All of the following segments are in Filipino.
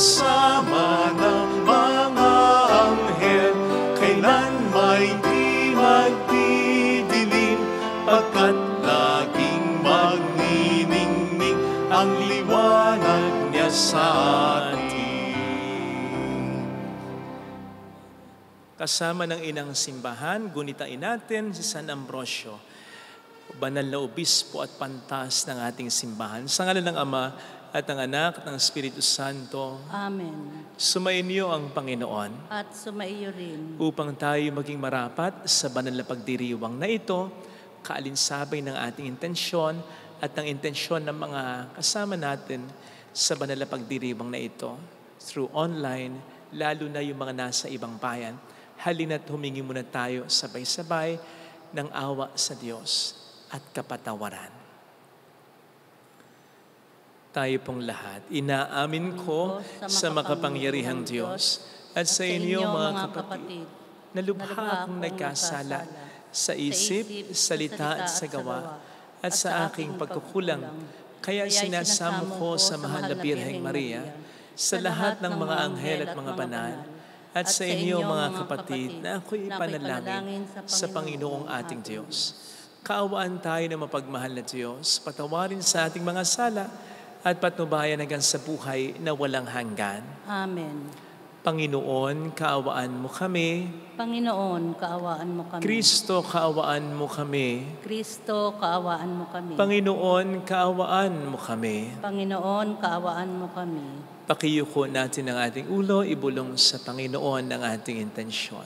Kasama ng mga anghel, kailan may di magdidilim, pagkat laging magniningning ang liwanag niya sa atin. Kasama ng inang simbahan, gunitain natin si San Ambrosio, banal na obispo at pantas ng ating simbahan. Sa ngalan ng Ama, at ng Anak, at ng Espiritu Santo. Amen. Sumainyo ang Panginoon. At sumaiyo rin. Upang tayo maging marapat sa banal na pagdiriwang na ito, kaalinsabay ng ating intensyon at ng intensyon ng mga kasama natin sa banal na pagdiriwang na ito through online, lalo na yung mga nasa ibang bayan. Halina't humingi muna tayo sabay-sabay ng awa sa Diyos at kapatawaran. Tayo pong lahat, inaamin ko sa makapangyarihang Diyos at sa inyo mga kapatid, na lubha akong nagkasala sa isip, salita at sa gawa, at sa aking pagkukulang. Kaya sinasamo ko sa mahal na Birheng Maria, sa lahat ng mga anghel at mga banal, at sa inyo mga kapatid, na ako'y ipanalangin sa Panginoong ating Diyos. Kaawaan tayo na mapagmahal na Diyos, patawarin sa ating mga sala, at patnubayan hanggang sa buhay na walang hanggan. Amen. Panginoon, kaawaan mo kami. Panginoon, kaawaan mo kami. Kristo, kaawaan mo kami. Kristo, kaawaan mo kami. Panginoon, kaawaan mo kami. Panginoon, kaawaan mo kami. Pakiyuko natin ang ating ulo, ibulong sa Panginoon ang ating intensyon.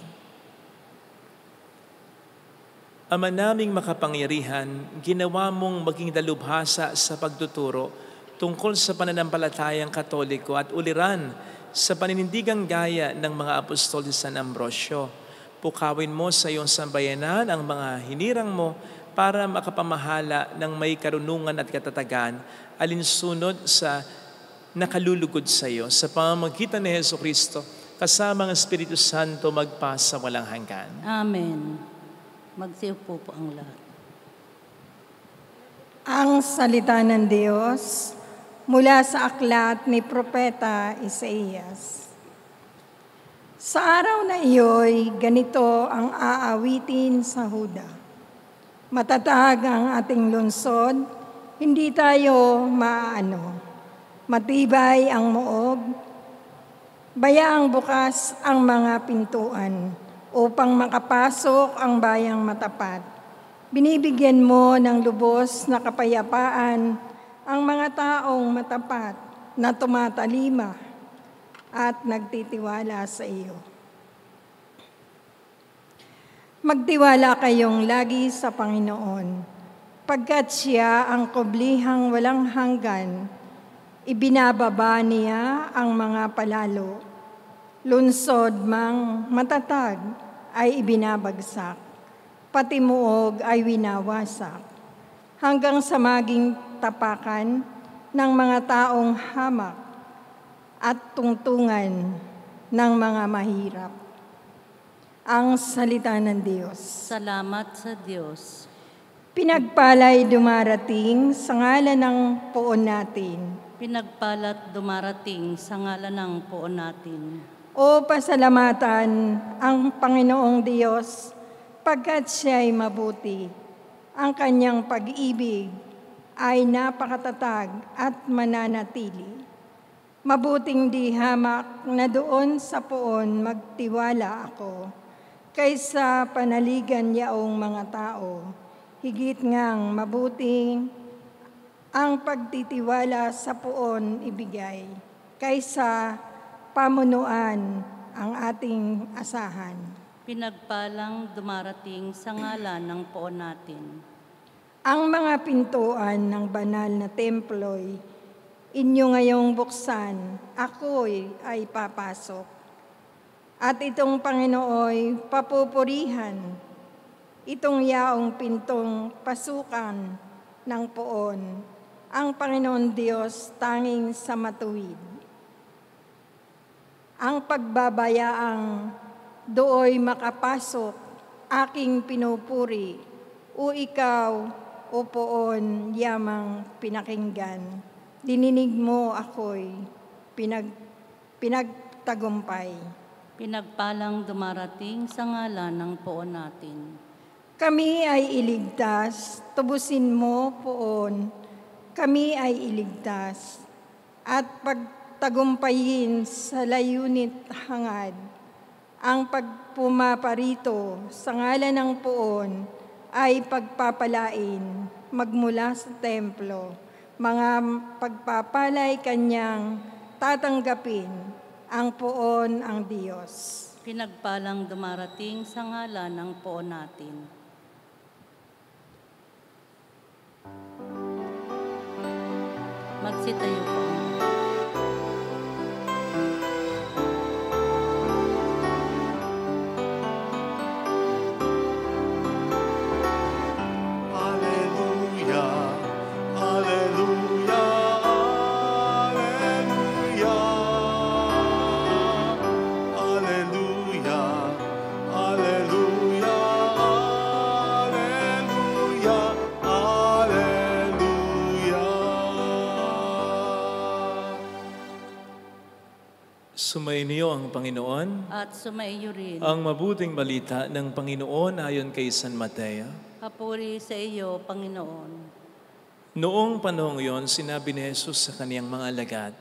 Ama naming makapangyarihan, ginawa mong maging dalubhasa sa pagtuturo tungkol sa pananampalatayang Katoliko at uliran sa paninindigang gaya ng mga apostol si San Ambrosio. Pukawin mo sa iyong sambayanan ang mga hinirang mo para makapamahala ng may karunungan at katatagan alinsunod sa nakalulugod sa iyo. Sa pamamagitan ni Jesucristo, kasama ang Espiritu Santo, magpasa walang hanggan. Amen. Magsiupo po ang lahat. Ang salita ng Diyos mula sa aklat ni Propeta Isaías. Sa araw na iyo'y ganito ang aawitin sa Huda. Matatag ang ating lungsod, hindi tayo maano. Matibay ang moob, bayaang bukas ang mga pintuan upang makapasok ang bayang matapat. Binibigyan mo ng lubos na kapayapaan ang mga taong matapat na tumatalima at nagtitiwala sa iyo. Magtiwala kayong lagi sa Panginoon, pagkat siya ang kublihang walang hanggan, ibinababa niya ang mga palalo. Lunsod mang matatag ay ibinabagsak, pati muog ay winawasak, hanggang sa maging tapakan ng mga taong hamak at tungtungan ng mga mahirap. Ang salita ng Diyos. Salamat sa Diyos. Pinagpalay dumarating sa ngalan ng poon natin. Pinagpalat dumarating sa ngalan ng poon natin. O pasalamatan ang Panginoong Diyos, pagkat siya'y mabuti. Ang kanyang pag-ibig ay napakatatag at mananatili. Mabuting di hamak na doon sa poon magtiwala ako, kaysa panaligan yaong mga tao. Higit ngang mabuting ang pagtitiwala sa poon ibigay, kaysa pamunuan ang ating asahan. Pinagpalang dumarating sa ngalan ng poon natin. Ang mga pintuan ng banal na templo'y inyo ngayong buksan, ako'y ay papasok. At itong Panginooy papupurihan, itong yaong pintong pasukan ng poon, ang Panginoon Diyos tanging sa matuwid. Ang pagbabayaang dooy makapasok, aking pinupuri, o ikaw, o poon, yamang pinakinggan. Dininig mo ako'y pinagtagumpay. Pinagpalang dumarating sa ngalan ng poon natin. Kami ay iligtas, tubusin mo, poon. Kami ay iligtas, at pagtagumpayin sa layunit hangad. Ang pagpumaparito sa ngalan ng poon ay pagpapalain magmula sa templo. Mga pagpapalay kanyang tatanggapin ang poon ang Diyos. Pinagpalang dumarating sa ngalan ng poon natin. Magsitayo po. Sumainyo ang Panginoon. At sumaiyo rin. Ang mabuting balita ng Panginoon ayon kay San Mateo. Papuri sa iyo, Panginoon. Noong panahong yon, sinabi ni Jesus sa kaniyang mga alagad,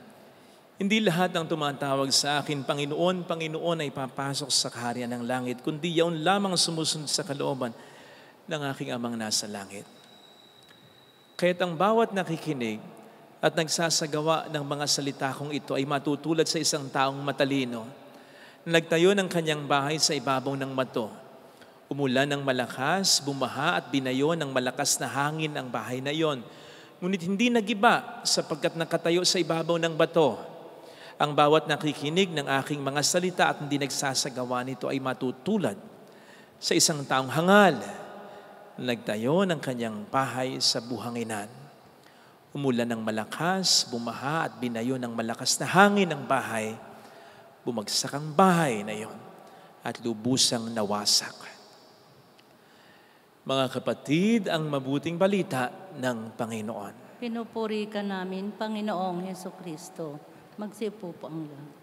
hindi lahat ng tumatawag sa akin, Panginoon, Panginoon, ay papasok sa kaharian ng langit, kundi yaon lamang sumusunod sa kalooban ng aking amang nasa langit. Kaya't ang bawat nakikinig at nagsasagawa ng mga salita kong ito ay matutulad sa isang taong matalino na nagtayo ng kanyang bahay sa ibabaw ng bato. Umulan ng malakas, bumaha at binayo ng malakas na hangin ang bahay na iyon. Ngunit hindi nagiba sapagkat nakatayo sa ibabaw ng bato. Ang bawat nakikinig ng aking mga salita at hindi nagsasagawa nito ay matutulad sa isang taong hangal na nagtayo ng kanyang bahay sa buhanginan. Umulan ng malakas, bumaha at binayo ng malakas na hangin ang bahay. Bumagsak ang bahay na iyon at lubusang nawasak. Mga kapatid, ang mabuting balita ng Panginoon. Pinupuri ka namin, Panginoong Hesukristo. Magsipo po ang lahat.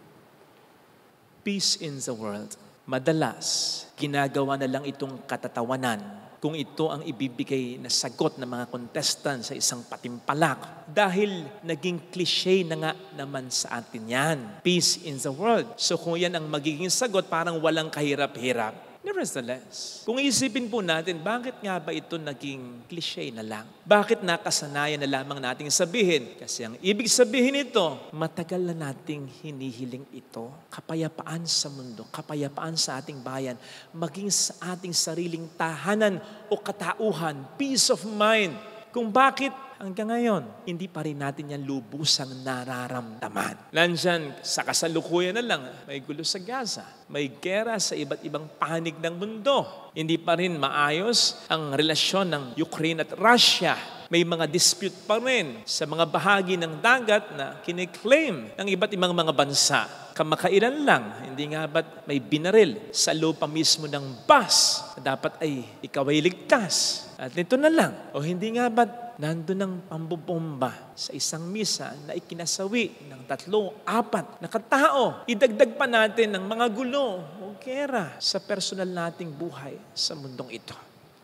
Peace in the world. Madalas, ginagawa na lang itong katatawanan kung ito ang ibibigay na sagot ng mga contestant sa isang patimpalak. Dahil naging cliche na nga naman sa atin yan. Peace in the world. So kung yan ang magiging sagot, parang walang kahirap-hirap. Nevertheless, kung isipin po natin, bakit nga ba ito naging cliche na lang? Bakit nakasanayan na lamang nating sabihin? Kasi ang ibig sabihin ito, matagal na nating hinihiling ito. Kapayapaan sa mundo, kapayapaan sa ating bayan, maging sa ating sariling tahanan o katauhan, peace of mind. Kung bakit hanggang ngayon, hindi pa rin natin yan lubusang nararamdaman. Nandyan, sa kasalukuyan na lang, may gulo sa Gaza, may gera sa iba't ibang panig ng mundo. Hindi pa rin maayos ang relasyon ng Ukraine at Russia. May mga dispute pa rin sa mga bahagi ng dagat na kiniklaim ng iba't ibang mga bansa. Kamakailan lang, hindi nga ba't may binaril sa lupa mismo ng bus na dapat ay ikaw ay ligtas. At nito na lang, o hindi nga ba't nandun ang pambubomba sa isang misa na ikinasawi ng 3-4 na katao. Idagdag pa natin ng mga gulo o gera sa personal nating buhay sa mundong ito.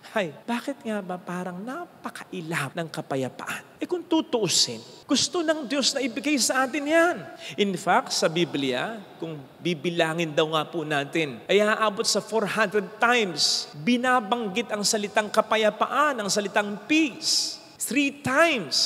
Hay, bakit nga ba parang napakailap ng kapayapaan? Kung tutuusin, gusto ng Diyos na ibigay sa atin yan. In fact, sa Biblia, kung bibilangin daw nga po natin, ay aabot sa 400 times, binabanggit ang salitang kapayapaan, ang salitang peace. 3 times,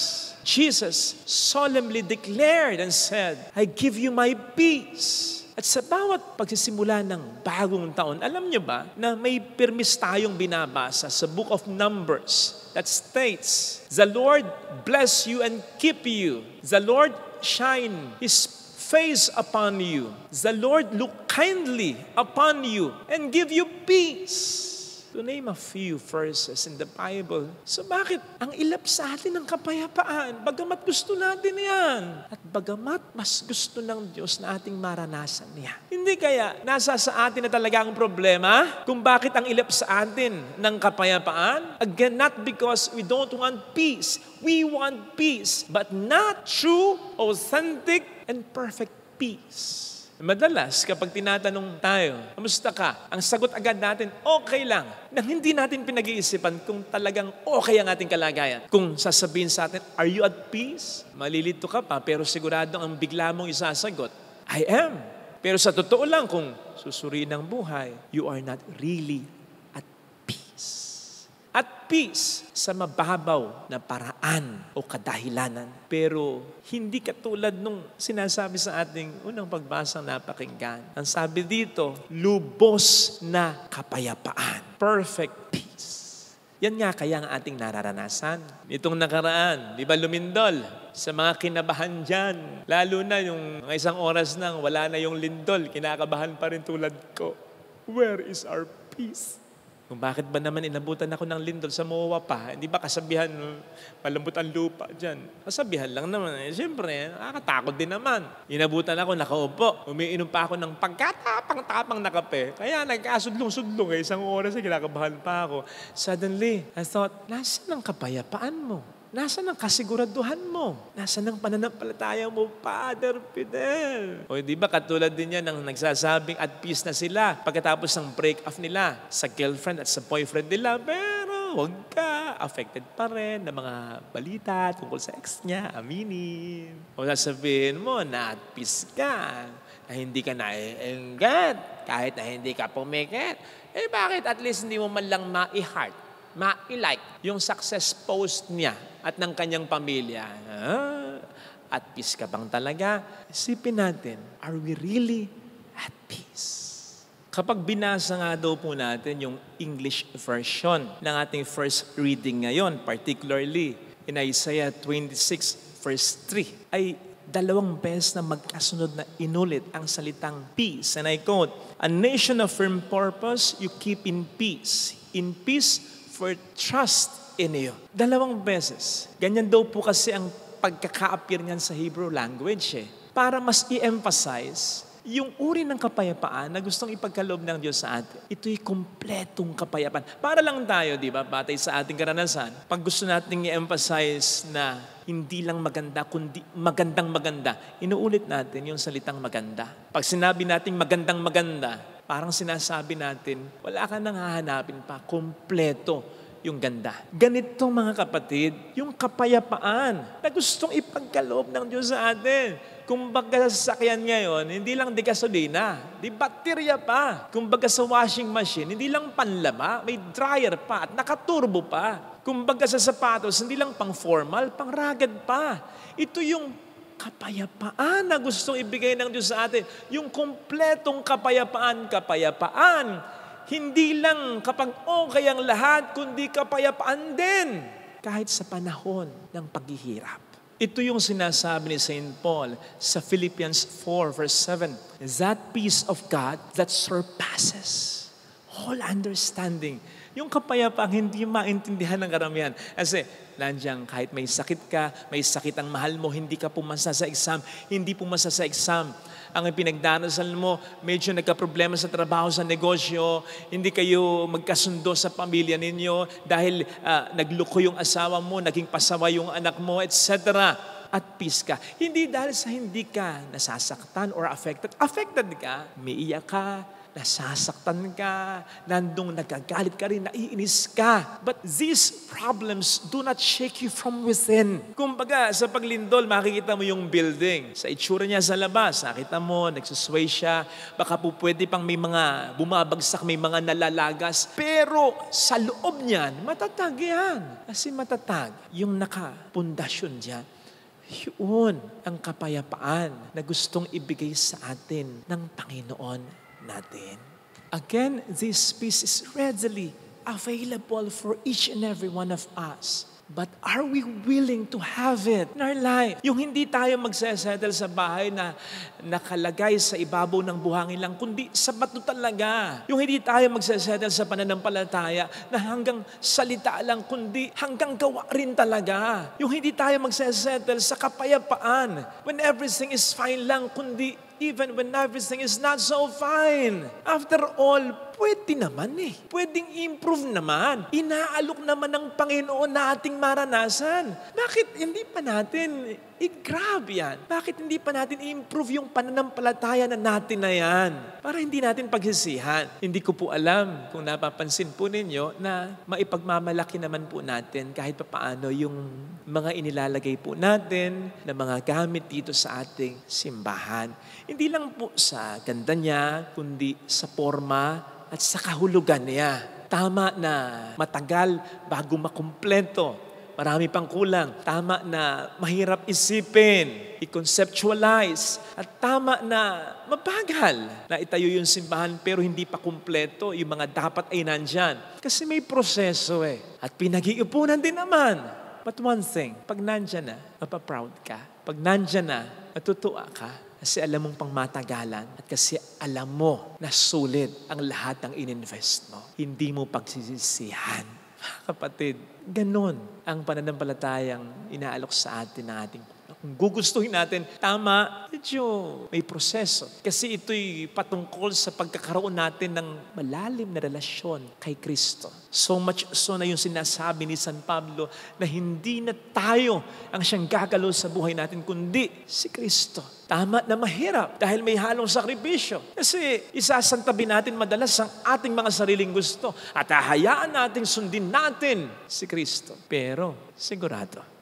Jesus solemnly declared and said, I give you my peace. At sa bawat pagsisimula ng bagong taon, alam niyo ba na may permis tayong binabasa sa Book of Numbers that states, "The Lord bless you and keep you. The Lord shine His face upon you. The Lord look kindly upon you and give you peace." To name a few verses in the Bible. So bakit ang ilap sa atin ng kapayapaan? Bagamat gusto natin yan. At bagamat mas gusto ng Diyos na ating maranasan niya. Hindi kaya nasa sa atin na talaga ang problema kung bakit ang ilap sa atin ng kapayapaan? Again, not because we don't want peace. We want peace, but not true, authentic, and perfect peace. Madalas, kapag tinatanong tayo, kamusta ka? Ang sagot agad natin, okay lang. Nang hindi natin pinag-iisipan kung talagang okay ang ating kalagayan. Kung sasabihin sa atin, are you at peace? Malilito ka pa, pero sigurado ang bigla mong isasagot, I am. Pero sa totoo lang, kung susuriin ang buhay, you are not really at peace. At peace sa mababaw na paraan o kadahilanan. Pero hindi katulad nung sinasabi sa ating unang pagbasang napakinggan. Ang sabi dito, lubos na kapayapaan. Perfect peace. Yan nga kaya ang ating nararanasan. Itong nakaraan, di ba lumindol? Sa mga kinabahan dyan. Lalo na yung mga isang oras nang wala na yung lindol, kinakabahan pa rin tulad ko. Where is our peace? Kung bakit ba naman inabutan ako ng lindol sa MOA pa, hindi ba kasabihan, malambot ang lupa dyan? Kasabihan lang naman. Siyempre, nakakatakot din naman. Inabutan ako, nakaupo. Umiinom pa ako ng pagkatapang-tapang na kape. Kaya nagkasudlong-sudlong. Isang oras na kinakabahan pa ako. Suddenly, I thought, nasaan ang kapayapaan mo? Nasaan ang kasiguraduhan mo? Nasaan ang pananampalataya mo, Father Fidel? O di ba katulad din yan ng nagsasabing at peace na sila pagkatapos ng break-off nila sa girlfriend at sa boyfriend nila. Pero wag ka, affected pa rin ng mga balita tungkol sa ex niya, aminin. O sasabihin mo na at peace ka, na hindi ka naienggat, kahit na hindi ka pumikit. Eh bakit at least hindi mo man lang ma-heart, ma-like yung success post niya at ng kanyang pamilya? At peace ka bang talaga? Isipin natin, are we really at peace? Kapag binasa nga daw po natin yung English version ng ating first reading ngayon, particularly in Isaiah 26 verse 3, ay 2 beses na magkasunod na inulit ang salitang peace. And I quote, "A nation of firm purpose, you keep in peace for trust in you." 2 beses. Ganyan daw po kasi ang pagkaka-appear niyan sa Hebrew language para mas i-emphasize yung uri ng kapayapaan na gustong ipagkaloob ng Diyos sa atin. Ito'y kompletong kapayapaan. Para lang tayo, di ba, batay sa ating karanasan, pag gusto nating i-emphasize na hindi lang maganda, kundi magandang-maganda, inuulit natin yung salitang maganda. Pag sinabi nating magandang-maganda, parang sinasabi natin, wala ka nang hahanapin pa, kompleto yung ganda. Ganito mga kapatid, yung kapayapaan na gustong ipagkaloob ng Diyos sa atin. Kumbaga sa sasakyan ngayon, hindi lang di gasolina, di baterya pa. Kumbaga sa washing machine, hindi lang panlaba, may dryer pa at nakaturbo pa. Kumbaga sa sapatos, hindi lang pang formal, pang rugged pa. Ito yung kapayapaan na gustong ibigay ng Diyos sa atin. Yung kompletong kapayapaan. Hindi lang kapag okay ang lahat, kundi kapayapaan din kahit sa panahon ng paghihirap. Ito yung sinasabi ni St. Paul sa Philippians 4 verse 7. That peace of God that surpasses all understanding. Yung kapayapaang hindi maintindihan ng karamihan. Kasi nandiyan kahit may sakit ka, may sakit ang mahal mo, hindi ka pumasa sa exam, hindi pumasa sa exam. Ang pinagdarasal mo, medyo nagka-problema sa trabaho, sa negosyo, hindi kayo magkasundo sa pamilya ninyo dahil nagloko yung asawa mo, naging pasawa yung anak mo, etc. At peace ka. Hindi dahil sa hindi ka nasasaktan or affected. Affected ka, umiiyak ka, nasasaktan ka, nandong nagagalit ka rin, naiinis ka. But these problems do not shake you from within. Kumbaga, sa paglindol, makikita mo yung building. Sa itsura niya sa labas, nakita mo, nagsusway siya. Baka po pwede pang may mga bumabagsak, may mga nalalagas. Pero sa loob niyan, matatag yan. Kasi matatag yung nakapundasyon diyan. Yun ang kapayapaan na gustong ibigay sa atin ng Panginoon natin. Again, this peace is readily available for each and every one of us. But are we willing to have it in our life? Yung hindi tayo magsesettle sa bahay na nakalagay sa ibabaw ng buhangin lang, kundi sa bato talaga. Yung hindi tayo magsesettle sa pananampalataya na hanggang salita lang, kundi hanggang gawa rin talaga. Yung hindi tayo magsesettle sa kapayapaan when everything is fine lang, kundi even when everything is not so fine. After all, pwede naman eh. Pwedeng improve naman. Inaalok naman ng Panginoon na ating maranasan. Bakit hindi pa natin i-grab yan? Bakit hindi pa natin i-improve yung pananampalataya na natin na yan? Para hindi natin pagsisihan. Hindi ko po alam kung napapansin po ninyo na maipagmamalaki naman po natin kahit papaano yung mga inilalagay po natin na mga gamit dito sa ating simbahan. Hindi lang po sa ganda niya, kundi sa forma at sa kahulugan niya. Tama na matagal bago makumpleto. Marami pang kulang. Tama na mahirap isipin, i-conceptualize. At tama na mabagal na itayo yung simbahan pero hindi pa kumpleto. Yung mga dapat ay nandyan. Kasi may proseso eh. At pinag-iipunan din naman. But one thing, pag nandyan na, mapaproud ka. Pag nandyan na, matutuwa ka. Kasi alam mong pang matagalan at kasi alam mo na sulit ang lahat ng ininvest mo. Hindi mo pagsisisihan. Kapatid, ganun ang pananampalatayang inaalok sa atin ng ating kung gugustuhin natin, tama, medyo may proseso. Kasi ito'y patungkol sa pagkakaroon natin ng malalim na relasyon kay Kristo. So much so na yung sinasabi ni San Pablo na hindi na tayo ang siyang gagalaw sa buhay natin, kundi si Kristo. Tama na mahirap dahil may halong sakripisyo. Kasi isasantabi natin madalas ang ating mga sariling gusto at hahayaan natin sundin natin si Kristo. Pero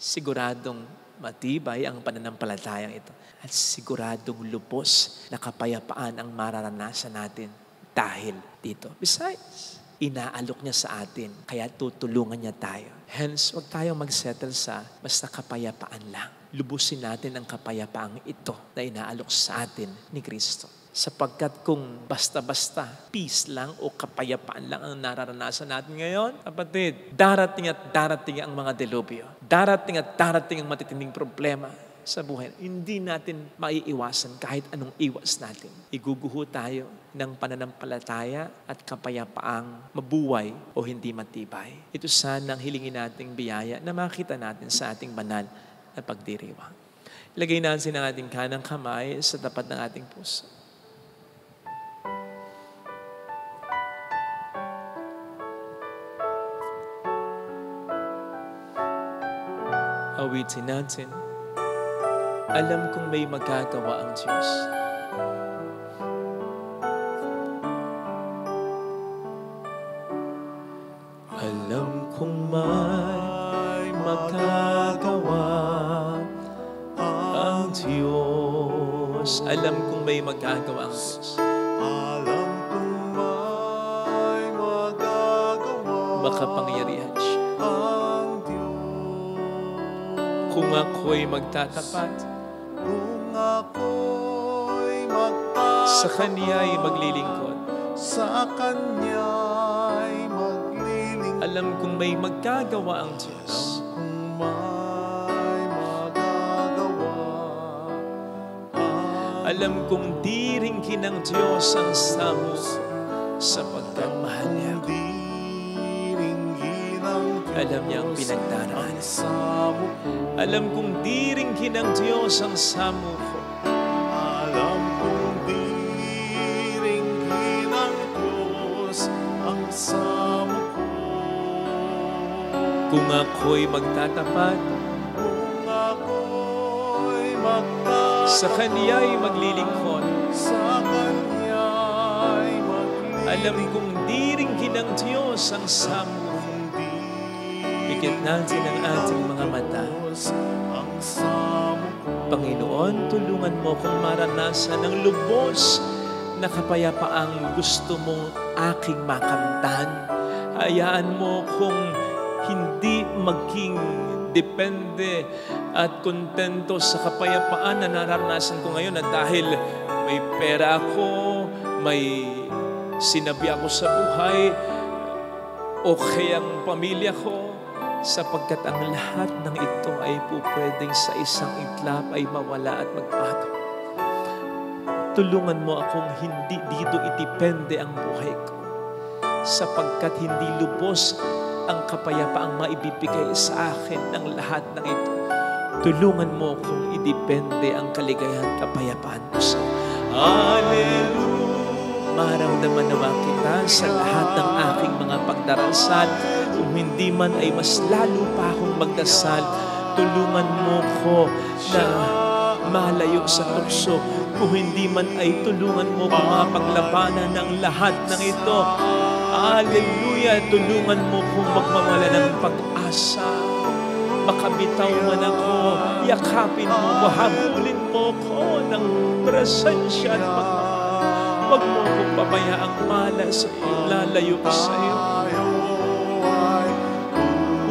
siguradong matibay ang pananampalatayang ito. At siguradong lubos na kapayapaan ang mararanasan natin dahil dito. Besides, inaalok niya sa atin, kaya tutulungan niya tayo. Hence, huwag tayong magsettle sa basta kapayapaan lang. Lubusin natin ang kapayapaang ito na inaalok sa atin ni Kristo. Sapagkat kung basta-basta peace lang o kapayapaan lang ang nararanasan natin ngayon, kapatid, darating at darating ang mga delubyo. Darating at darating ang matitinding problema sa buhay. Hindi natin maiiwasan kahit anong iwas natin. Iguguho tayo ng pananampalataya at kapayapaang mabuhay o hindi matibay. Ito sana ang hilingin nating biyaya na makita natin sa ating banal na pagdiriwang. Ilagay natin ang ating kanang kamay sa tapat ng ating puso. Awitin natin. Alam kong may magagawa ang Diyos. Alam kong may magagawa ang Diyos. Alam kong may magagawa ang Diyos. Alam kong may magagawa Makapangyarihan siya. ang Diyos. Kung ako'y magtatapat, Kung ako'y magtatapat, sa Kaniya'y maglilingkod. sa Kanya'y maglilingkod. Alam kong may magagawa ang Diyos. Kung may magagawa Alam kong diringkin ng Diyos ang samo sapagkat mahal niya ako. diringgin ang Alam niya ang Diyos pinagdaraanan. ang samo ko. Alam kong diringkin ng Diyos ang samo ko. Alam kong diringgin ang Diyos ang samo ko. Kung ako'y magtatapat, Kung ako'y magtatapat, sa Kaniya'y maglilingkod. sa Kanya'y maglilingkod. Alam kong diringkin ng Diyos ang samo ko. Pikit natin ang ating mga mata. Ang samo ko. Panginoon, tulungan mo kong maranasan ang lubos na kapayapaang gusto mong aking makamtan. Hayaan mo kung hindi maging depende at kontento sa kapayapaan na nararanasan ko ngayon na dahil may pera ako, may sinabi ako sa buhay, okay ang pamilya ko, sapagkat ang lahat ng ito ay pupwedeng sa isang iglap ay mawala at magbago. Tulungan mo akong hindi dito itipende ang buhay ko, sapagkat hindi lubos ang kapayapaang maibibigay sa akin ng lahat ng ito. Tulungan mo akong idepende ang kaligayahan at kapayapaan ko sa Hallelujah! Maramdaman naman kita sa lahat ng aking mga pagdarasal. Kung hindi man ay mas lalo pa akong magdasal. Tulungan mo ko na malayo sa tukso. Kung hindi man ay tulungan mo kung mapaglabanan ng lahat ng ito. Hallelujah! Tulungan mo kong magmawala ng pag-asa. Makabitaw man ako, yakapin mo, habulin mo ko ng presensya at pagmamahal. Huwag mo kong pabayaang malas at lalayo sa iyo.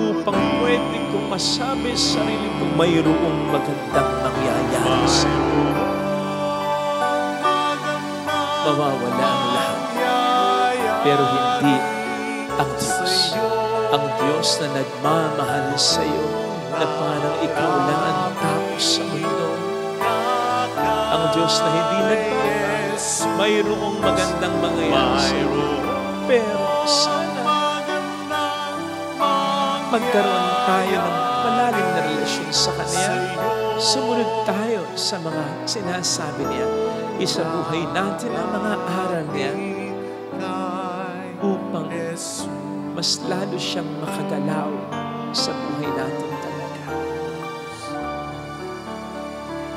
Upang pwede kong masabi sa sarili ko, mayroong magandang mangyayari sa iyo. Mawawala ang lahat, pero hindi ang Diyos. Ang Diyos na nagmamahal sa iyo, na parang ikaw lang ang tapos sa mundo. Ang Diyos na hindi nagmamahal, mayroong magandang mangyayari sa iyo. Pero sana magkaroon tayo ng malalim na relasyon sa Kanya. Sumunod tayo sa mga sinasabi niya. Isabuhay natin ang mga aral niya upang mas lalo siyang makagalaw sa buhay natin talaga.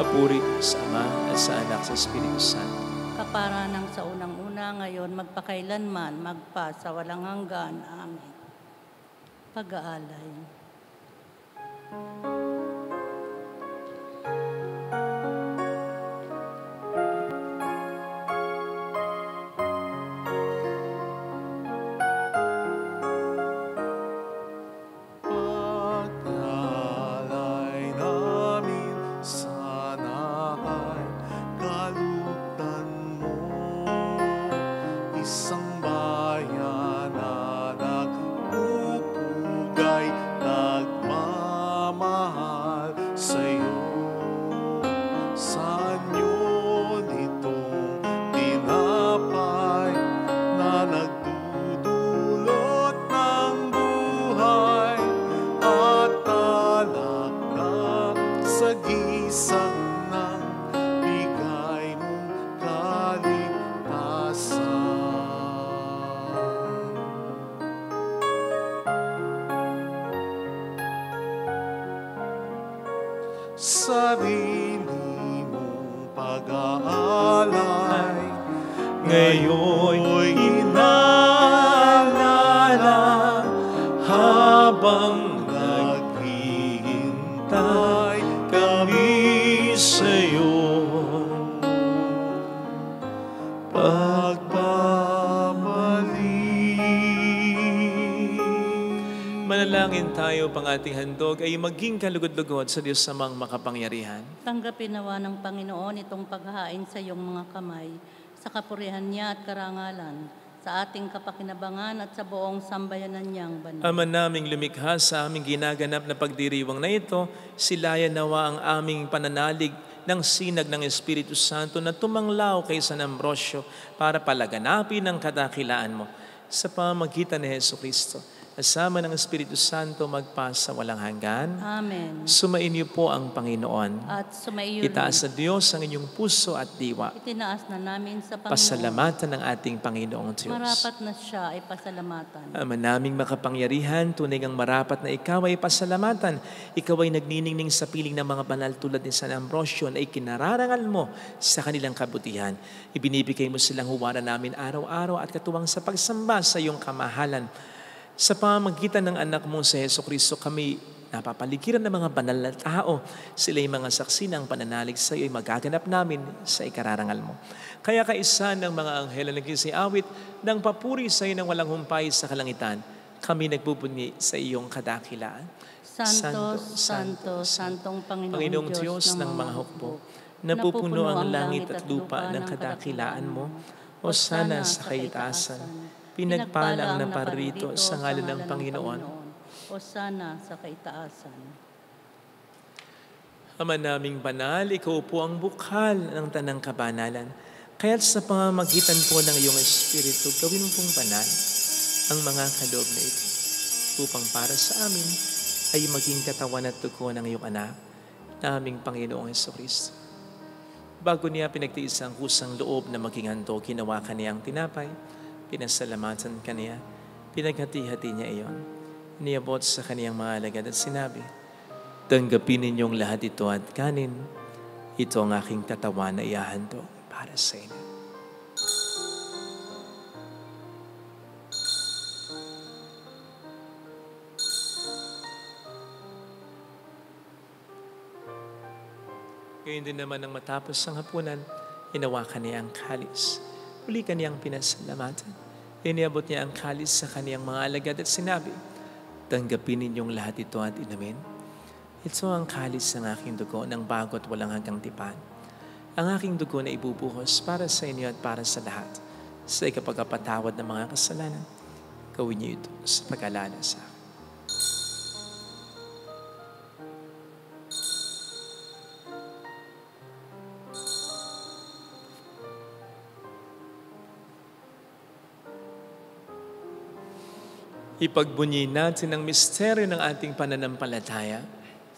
Papuri sa Ama at sa Anak sa Espiritu Santo. Kapara ng sa unang-una, ngayon, magpakailanman, magpa sa walang hanggan. Amen. Pag-aalay. Pag-alay namin sana ay kalugdan mo, isang bayan na nagpupugay, nagmamahal sa'yo. Saan yun itong tinapay na nagdudulot ng buhay at talak na sa gisang ng bigay mong kaligtasan. Sarili mong pag-aalay ngayon'y inaalala habang naghihintay kami sa'yo. Pagbabalik. Manalangin tayo pang ating handog ay maging kalugod-lugod sa Diyos samang makapangyarihan. Tanggapin nawa ng Panginoon itong paghahain sa iyong mga kamay, sa kapurihan niya at karangalan, sa ating kapakinabangan at sa buong sambayanan niyang banal. Ama naming lumikha sa aming ginaganap na pagdiriwang na ito, silayan nawa ang aming pananalig ng sinag ng Espiritu Santo na tumanglaw kay San Ambrosio para palaganapin ang kadakilaan mo. Sa pamamagitan ni Jesucristo, kasama ng Espiritu Santo magpasa walang hanggan. Amen. Sumainyo po ang Panginoon. At sumaiyo Itaas sa Diyos ang inyong puso at diwa. itinaas na namin sa Panginoon. Pasalamatan ng ating Panginoong Diyos. Marapat na siya ay pasalamatan. Ama naming makapangyarihan, tunay ngang marapat na ikaw ay pasalamatan. Ikaw ay nagniningning sa piling ng mga banal tulad ni San Ambrosio na ikinararangal mo sa kanilang kabutihan. Ibinibigay mo silang huwaran namin araw-araw at katuwang sa pagsamba sa iyong kamahalan. Sa pamamagitan ng anak mo sa Jesucristo, kami napapaligiran ng mga banal na tao. Sila'y mga saksi ng pananalig sa iyo ay magaganap namin sa ikararangal mo. Kaya kaisa ng mga anghel na nagsisiawit ng papuri sa iyo ng walang humpay sa kalangitan, kami nagpupuni sa iyong kadakilaan. Santo, Santo, Santong Panginoong Diyos ng mga hukbo, napupuno ang langit at lupa ng kadakilaan mo, o sana sa kaitaasan. Pinagpala ang naparito sa ngalan ng Panginoon. O sana sa kaitaasan. Ama naming banal, ikaw po ang bukal ng tanang kabanalan. Kaya't sa pamamagitan po ng iyong Espiritu, gawin mo pong banal ang mga kaloob na ito, upang para sa amin ay maging katawan at dugo ng iyong anak, na aming Panginoong Jesucristo. Bago niya pinagtiis ang kusang loob na maging handog, ginawa kaniya ang tinapay, pinasalamatan kaniya, pinaghati-hati niya iyon. Niabot sa kaniyang mga alagad at sinabi, tanggapin ninyong lahat ito at kanin. Ito ang aking katawan na ihahandog para sa inyo. Ngayon din naman nang matapos ang hapunan, hinawakan niya ang kalis. Muli kaniyang pinasalamatan. Iniabot niya ang kalis sa kaniyang mga alagad at sinabi, tanggapin ninyong lahat ito at inumin. Ito ang kalis ng aking dugo ng bago at walang hanggang tipan. Ang aking dugo na ibubuhos para sa inyo at para sa lahat. Sa ikapagpatawad ng mga kasalanan, gawin niyo ito sa pag-alala sa akin. Ipagbunyi natin ang misteryo ng ating pananampalataya.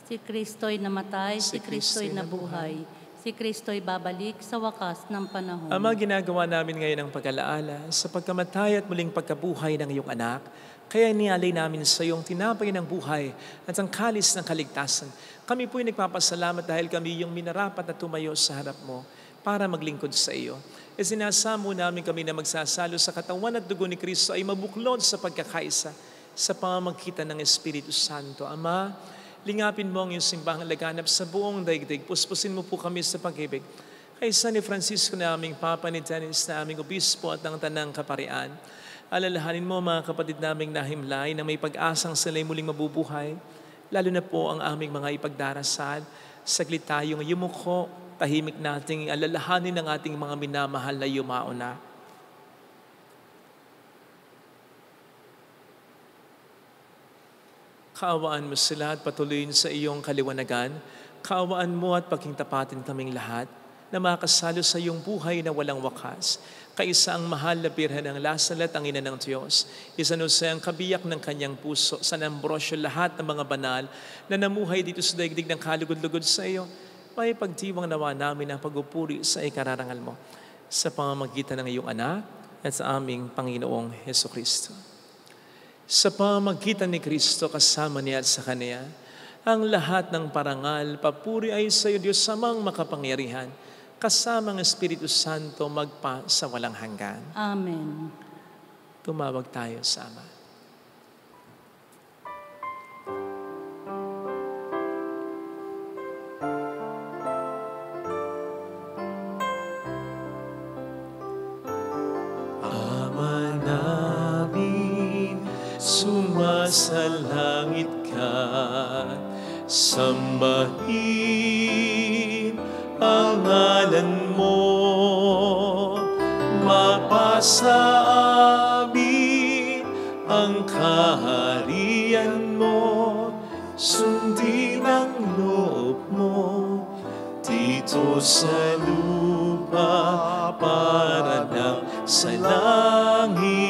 Si Kristo'y namatay, si Kristo'y nabuhay, si Kristo'y babalik sa wakas ng panahon. Ama, ginagawa namin ngayon ang pag-alaala sa pagkamatay at muling pagkabuhay ng iyong anak. Kaya nialay namin sa iyong tinapay ng buhay at ang kalis ng kaligtasan. Kami po'y nagpapasalamat dahil kami yung minarapat na tumayo sa harap mo para maglingkod sa iyo. Isinasamo namin kami na magsasalo sa katawan at dugo ni Kristo ay mabuklod sa pagkakaisa sa pamamagitan ng Espiritu Santo. Ama, lingapin mo ang iyong simbahang laganap sa buong daigdig. Puspusin mo po kami sa pag-ibig. Kay San Francisco na aming Papa ni Dennis na aming Obispo at ng Tanang Kaparian. Alalahanin mo mga kapatid naming nahimlay na may pag-asang sila'y muling mabubuhay. Lalo na po ang aming mga ipagdarasal. Saglit tayong yumuko, tahimik nating alalahanin ng ating mga minamahal na yumao na. Kaawaan mo sila at patuloyin sa iyong kaliwanagan. Kaawaan mo at pagkingtapatin kaming lahat na makasalo sa iyong buhay na walang wakas. Kaisa ang mahal na Birhen ng Lasalet, ang Ina ng Diyos. Isa no sa ang kabiyak ng kanyang puso. San Ambrosio, lahat ng mga banal na namuhay dito sa daigdig ng kalugod-lugod sa iyo. May pagdiwang nawa namin ang pagupuri sa ikararangal mo sa pamamagitan ng iyong anak at sa aming Panginoong Jesucristo. Sa pamamagitan ni Kristo kasama niya at sa Kanya, ang lahat ng parangal, papuri ay sa iyo, Diyos Amang makapangyarihan, kasama ang Espiritu Santo magpa sa walang hanggan. Amen. Tumawag tayo sa Ama. Sa langit ka, sambahin ang ngalan mo, mapasa amin ang kaharian mo, sundin ang loob mo dito sa lupa para ng sa langit.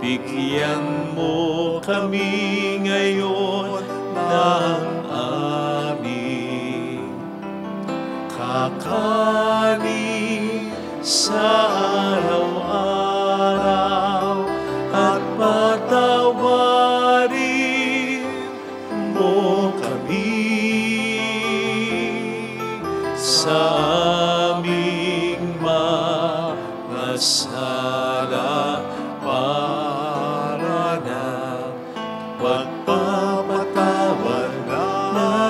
Bigyan mo kami ngayon ng aming kakanin sa araw-araw at patawarin mo kami sa aming mga sala para ng pagpapatawad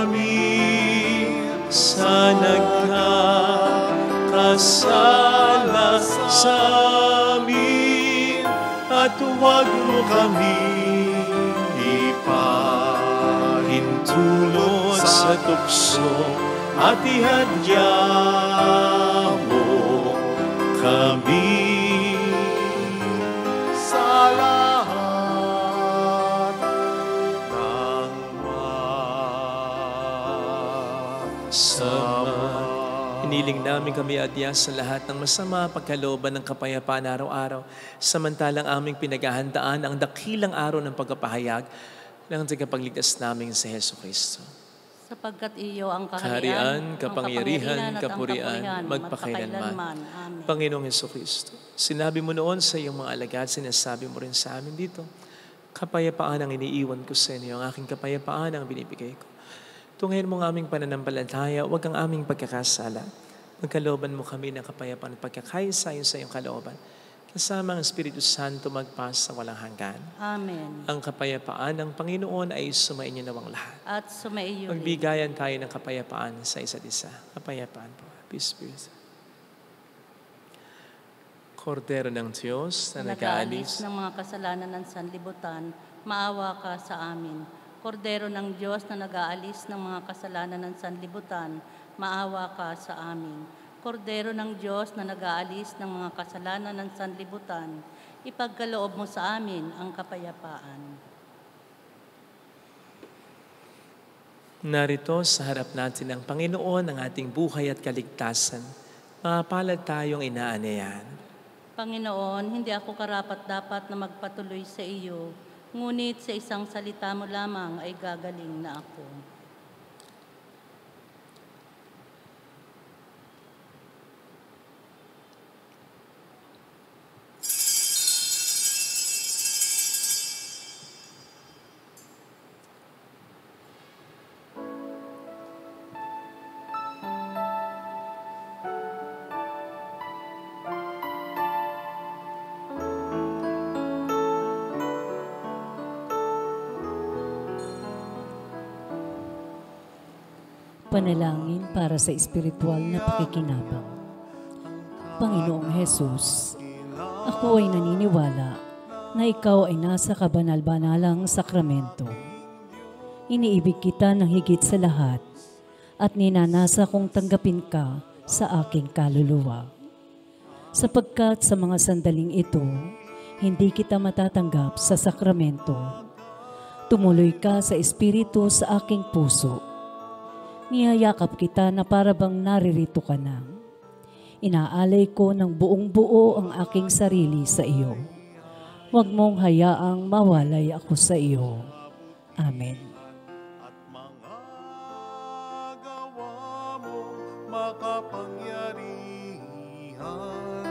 namin sa nagkakasala sa amin at huwag mo kami ipa sa tukso at ihadya mo kami sa lahat ng sama. Hiniling namin kami adya sa lahat ng masama pagkalooban ng kapayapaan araw-araw, samantalang aming pinaghahandaan ang dakilang araw ng pagkapahayag ng tagapagligtas namin sa Hesus Kristo. Sapagkat iyo ang Kaharian, kaharian, kapangyarihan, at ang kapurian, magpakailanman. Amen. Panginoong Hesus Kristo, sinabi mo noon sa iyong mga alagad, sinasabi mo rin sa amin dito, kapayapaan ang iniiwan ko sa inyo, ang aking kapayapaan ang binibigay ko. Tunghayin mo ang aming pananampalataya, huwag ang aming pagkakasala. Magkalooban mo kami ng kapayapaan at pagkakaisa sa iyong kalooban. Kasama ang Espiritu Santo magpas sa walang hanggan. Amen. Ang kapayapaan ng Panginoon ay sumainyo nawang lahat. At sumaiyo rin. Magbigayan tayo ng kapayapaan sa isa't isa. Kapayapaan po. Peace be with you. Kordero ng Diyos na nag-aalis ng mga kasalanan ng sanlibutan, maawa ka sa amin. Kordero ng Diyos na nag-aalis ng mga kasalanan ng sanlibutan, maawa ka sa amin. Kordero ng Diyos na nag-aalis ng mga kasalanan ng sanlibutan, ipagkaloob mo sa amin ang kapayapaan. Narito sa harap natin ang Panginoon ng ating buhay at kaligtasan. Mapalad tayong inaanayan. Panginoon, hindi ako karapat-dapat na magpatuloy sa iyo, ngunit sa isang salita mo lamang ay gagaling na ako. Panalangin para sa espiritual na pakikinabang. Panginoong Hesus, ako ay naniniwala na ikaw ay nasa kabanal-banalang sakramento. Iniibig kita ng higit sa lahat at ninanasa kong tanggapin ka sa aking kaluluwa. Sapagkat sa mga sandaling ito, hindi kita matatanggap sa sakramento. Tumuloy ka sa espiritu sa aking puso. Niyayakap kita na para bang naririto ka na. Inaalay ko ng buong buo ang aking sarili sa iyo. Huwag mong hayaang mawalay ako sa iyo. Amen. at mga gawa mo makapangyarihan.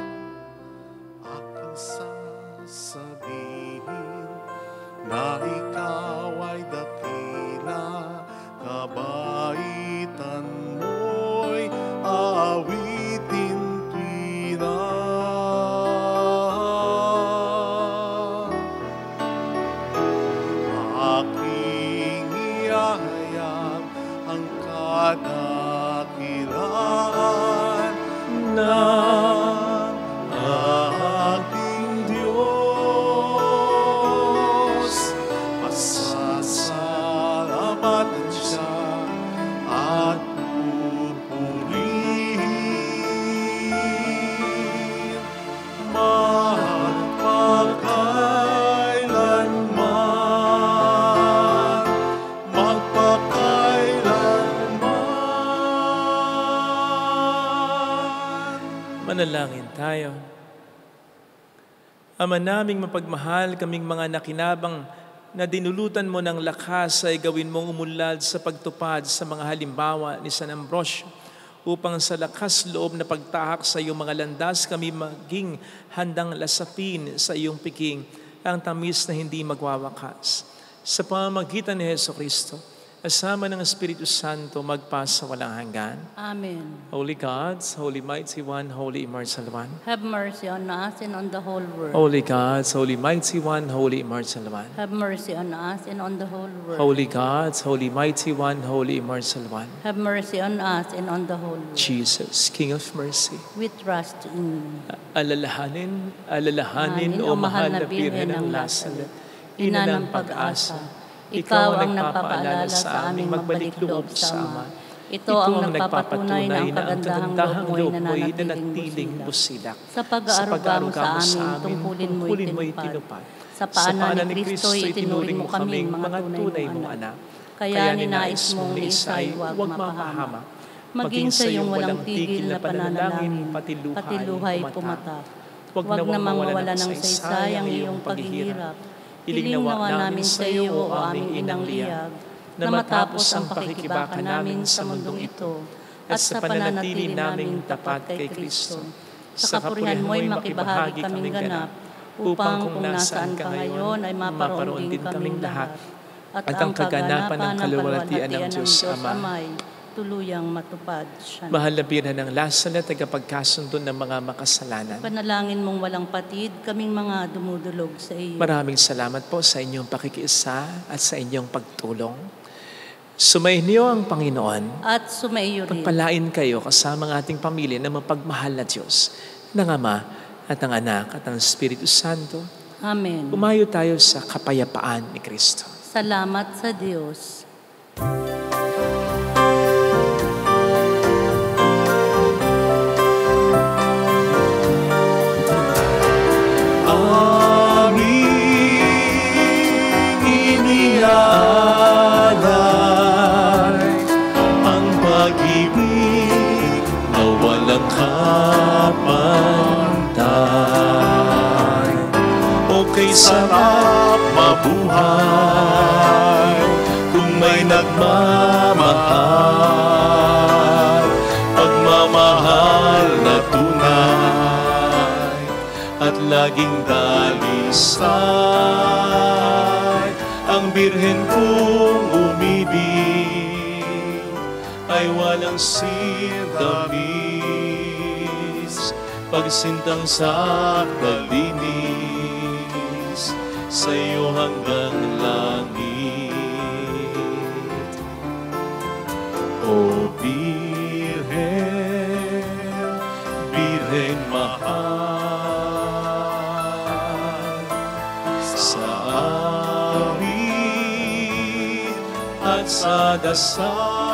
Aking sasabihin na ikaw ay dakila, kabaitan mo'y aawitin tuwina. Aking ihahayag ang kadakilaan ng aking Diyos. Pasasalamatan siya at pupurihin magpakailanman, magpakailanman. Manalangin tayo. Ama naming mapagmahal, kaming mga nakinabang na dinulutan mo ng lakas ay gawin mong umunlad sa pagtupad sa mga halimbawa ni San Ambrosio upang sa lakas loob na pagtahak sa iyong mga landas kami maging handang lasapin sa iyong piking ang tamis na hindi magwawakas. Sa pamamagitan ni Hesus Kristo, kasama ng Espiritu Santo magpas sa walang hanggan. Amen. Holy God, Holy Mighty One, Holy Immortal One. Have mercy on us and on the whole world. Holy God, Holy Mighty One, Holy Immortal One. Have mercy on us and on the whole world. Holy God, Holy Mighty One, Holy Immortal One. Have mercy on us and on the whole world. Jesus, King of Mercy. We trust in you. Alalahanin, o mahal na Birhen ng Lasalet, ina ng pag-asa, Ikaw ang nagpapaalala sa aming magbalik loob sa Ama. Ito ang nagpapatunay na ang kagandahang loob mo'y nanatiling busilak. Sa pag-aaruga mo sa amin, tungkulin mo'y tinupad. Sa paanan ni Kristo'y itinuring mo kaming mga tunay mong anak. Kaya ninais mong ni Isay huwag mapahamak. Maging sa iyong walang tigil na pananalangin, pati luhay pumatak. Huwag namang mawala ng saysay ang iyong paghihirap. Hiling nawa namin sa iyo, o aming inang liyag, na matapos ang pakikibaka namin sa mundong ito, at sa pananatili naming tapat kay Kristo. Sa kapurihan mo'y makibahagi kaming ganap, upang kung nasaan ka ngayon ay maparoon din kaming lahat, at ang kaganapan ng kaluwalhatian ng Diyos Ama tuluyang matupad siya. Mahal na Birhen ng Lasal na tagapagkasundo ng mga makasalanan. Panalangin mong walang patid, kaming mga dumudulog sa iyo. Maraming salamat po sa inyong pakikiisa at sa inyong pagtulong. Sumainyo ang Panginoon. At sumaiyo rin. Pagpalain kayo kasama ng ating pamilya na mapagmahal na Diyos, ng Ama at ng Anak at ng Espiritu Santo. Amen. Umayo tayo sa kapayapaan ni Kristo. Salamat sa Diyos. Okay, sarap mabuhay kung may nagmamahal, pagmamahal na tunay at laging dalisay. Ang Birhen kong umibig ay walang sintamis, pagsintang sa kalinis sa iyo hanggang langit. O Birhen, Birhen mahal, sa amin at sa dasal